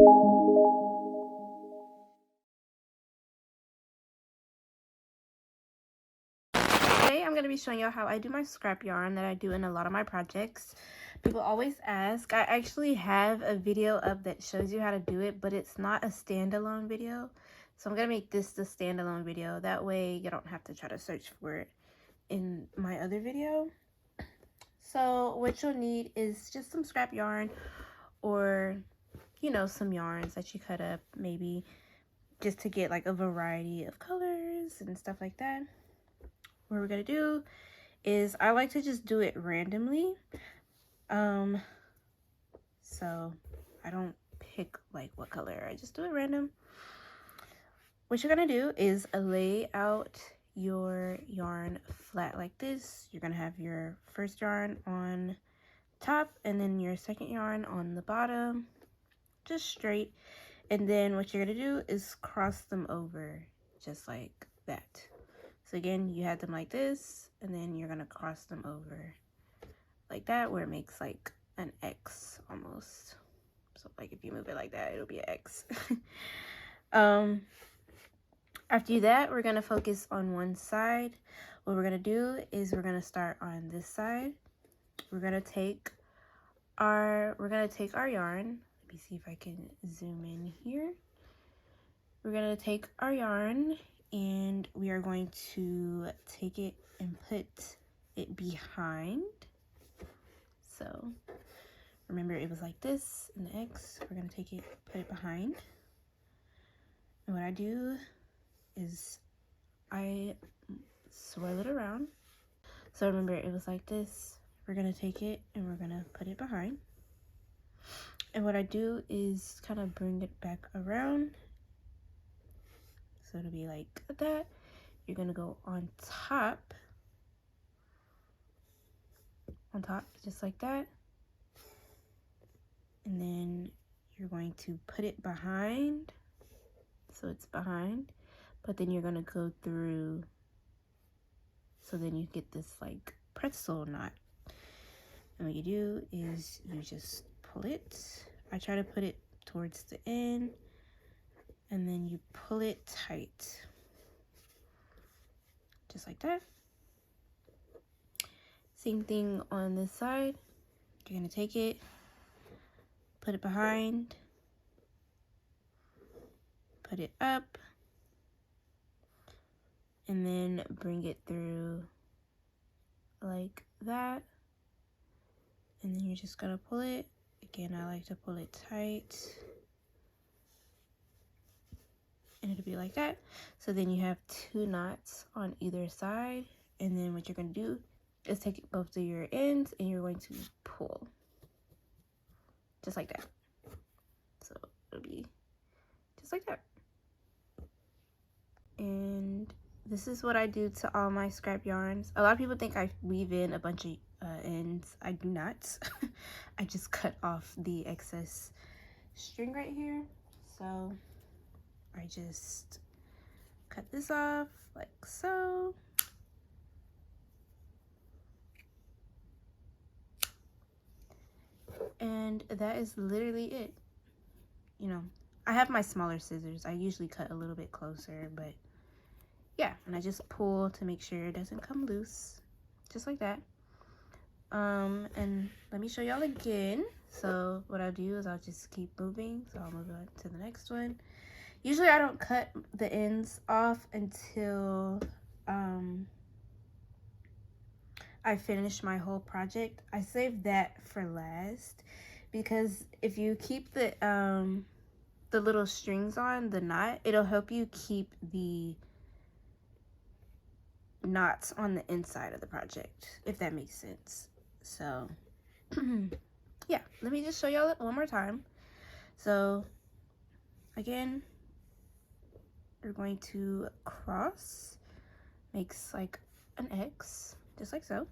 Today I'm going to be showing you how I do my scrap yarn that I do in a lot of my projects. People always ask. I actually have a video up that shows you how to do it, but it's not a standalone video. So I'm going to make this the standalone video. That way you don't have to try to search for it in my other video. So what you'll need is just some scrap yarn, or you know, some yarns that you cut up, maybe just to get like a variety of colors and stuff like that. What we're gonna do is, I like to just do it randomly. So I don't pick like what color, I just do it random. What you're gonna do is lay out your yarn flat like this. You're gonna have your first yarn on top and then your second yarn on the bottom, just straight. And then what you're gonna do is cross them over just like that. So again, you have them like this, and then you're gonna cross them over like that, where it makes like an X almost. So like if you move it like that, it'll be an X. After that, we're gonna focus on one side. What we're gonna do is we're gonna start on this side. We're gonna take our yarn. Let me see if I can zoom in here. We're gonna take our yarn and we are going to take it and put it behind. So remember, it was like this in the X. We're gonna take it, put it behind. And what I do is I swirl it around. So remember, it was like this. We're gonna take it and we're gonna put it behind. And what I do is kind of bring it back around. So it'll be like that. You're gonna go on top, just like that. And then you're going to put it behind. So it's behind, but then you're gonna go through, so then you get this like pretzel knot. And what you do is you just pull it. I try to put it towards the end, and then you pull it tight, just like that. Same thing on this side. You're gonna take it, put it behind, put it up, and then bring it through like that. And then you're just gonna pull it. Again, I like to pull it tight. And it'll be like that. So then you have 2 knots on either side. And then what you're gonna do is take both of your ends and you're going to pull. Just like that. So it'll be just like that. And this is what I do to all my scrap yarns. A lot of people think I weave in a bunch of ends. I do not. I just cut off the excess string right here. So I just cut this off like so. And that is literally it. You know, I have my smaller scissors. I usually cut a little bit closer, but yeah, and I just pull to make sure it doesn't come loose, just like that. And let me show y'all again. So what I'll do is I'll just keep moving. So I'll move on to the next one. Usually I don't cut the ends off until I finish my whole project. I save that for last, because if you keep the little strings on the knot, it'll help you keep the knots on the inside of the project, if that makes sense. So yeah, let me just show y'all it one more time. So again, you're going to cross, makes like an X, just like so.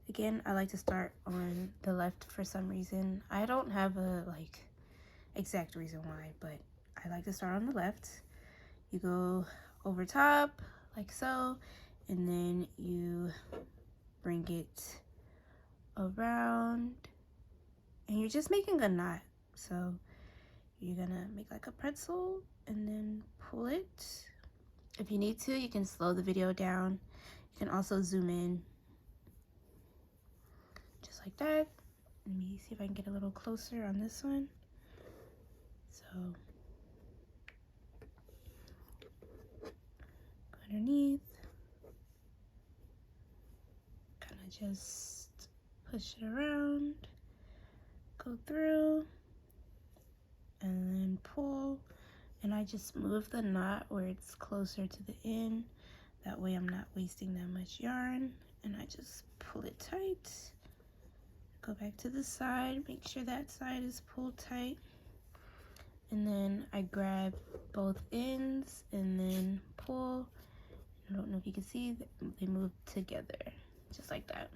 Again, I like to start on the left for some reason. I don't have a like exact reason why, but I like to start on the left. You go over top like so, and then you bring it around, and you're just making a knot. So you're gonna make like a pretzel and then pull it. If you need to, you can slow the video down. You can also zoom in, just like that. Let me see if I can get a little closer on this one. So go underneath, kind of just push it around, go through, and then pull. And I just move the knot where it's closer to the end. That way I'm not wasting that much yarn. And I just pull it tight. Go back to the side, make sure that side is pulled tight. And then I grab both ends and then pull. I don't know if you can see, they move together, just like that.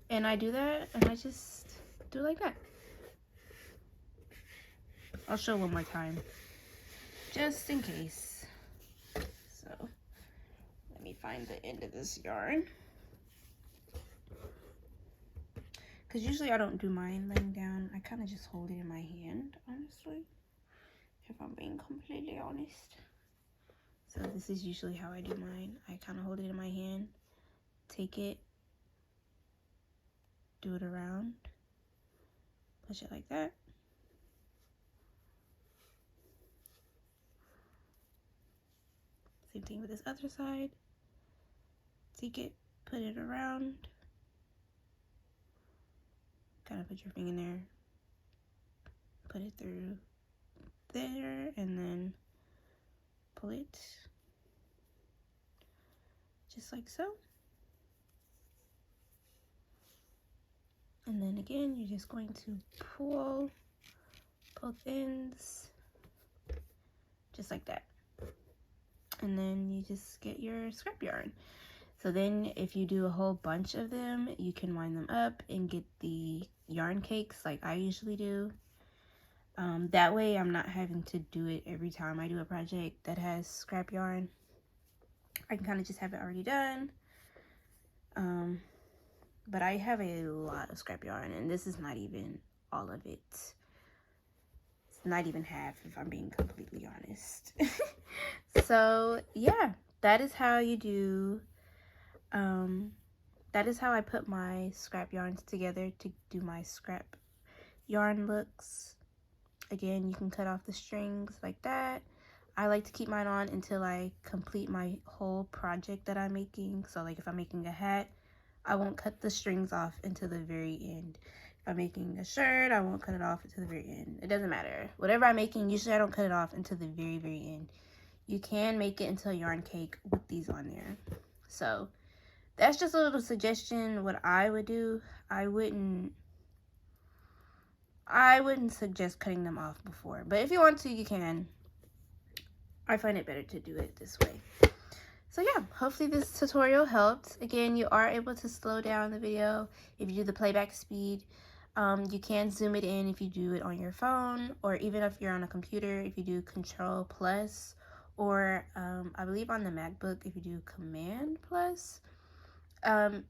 And I do that, and I just do it like that. I'll show one more time, just in case. So, let me find the end of this yarn. Because usually I don't do mine laying down. I kind of just hold it in my hand, honestly. If I'm being completely honest. So this is usually how I do mine. I kind of hold it in my hand, take it, do it around, push it like that. Same thing with this other side. Take it, put it around. Kind of put your finger in there. Put it through there and then pull it. Just like so. And then again, you're just going to pull both ends. Just like that. And then you just get your scrap yarn. So then if you do a whole bunch of them, you can wind them up and get the yarn cakes like I usually do. That way I'm not having to do it every time I do a project that has scrap yarn. I can kind of just have it already done. But I have a lot of scrap yarn, and this is not even all of it. It's not even half, if I'm being completely honest. So yeah, that is how you do, that is how I put my scrap yarns together to do my scrap yarn looks. Again, you can cut off the strings like that. I like to keep mine on until I complete my whole project that I'm making. So like if I'm making a hat, I won't cut the strings off until the very end. If I'm making a shirt, I won't cut it off until the very end. It doesn't matter. Whatever I'm making, usually I don't cut it off until the very, very end. You can make it into a yarn cake with these on there. So that's just a little suggestion what I would do. I wouldn't suggest cutting them off before. But if you want to, you can. I find it better to do it this way. So yeah, hopefully this tutorial helped. Again, you are able to slow down the video if you do the playback speed. You can zoom it in if you do it on your phone, or even if you're on a computer, if you do Control Plus, or I believe on the MacBook, if you do Command Plus,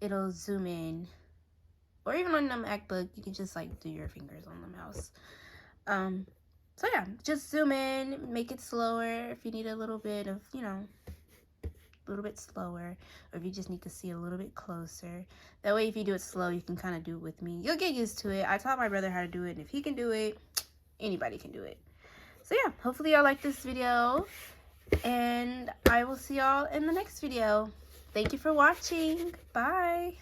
it'll zoom in. Or even on the MacBook, you can just like do your fingers on the mouse. So yeah, just zoom in, make it slower if you need a little bit of, you know, a little bit slower, or if you just need to see a little bit closer. That way if you do it slow, you can kind of do it with me. You'll get used to it. I taught my brother how to do it, and if he can do it, anybody can do it. So yeah, hopefully y'all like this video, and I will see y'all in the next video. Thank you for watching. Bye.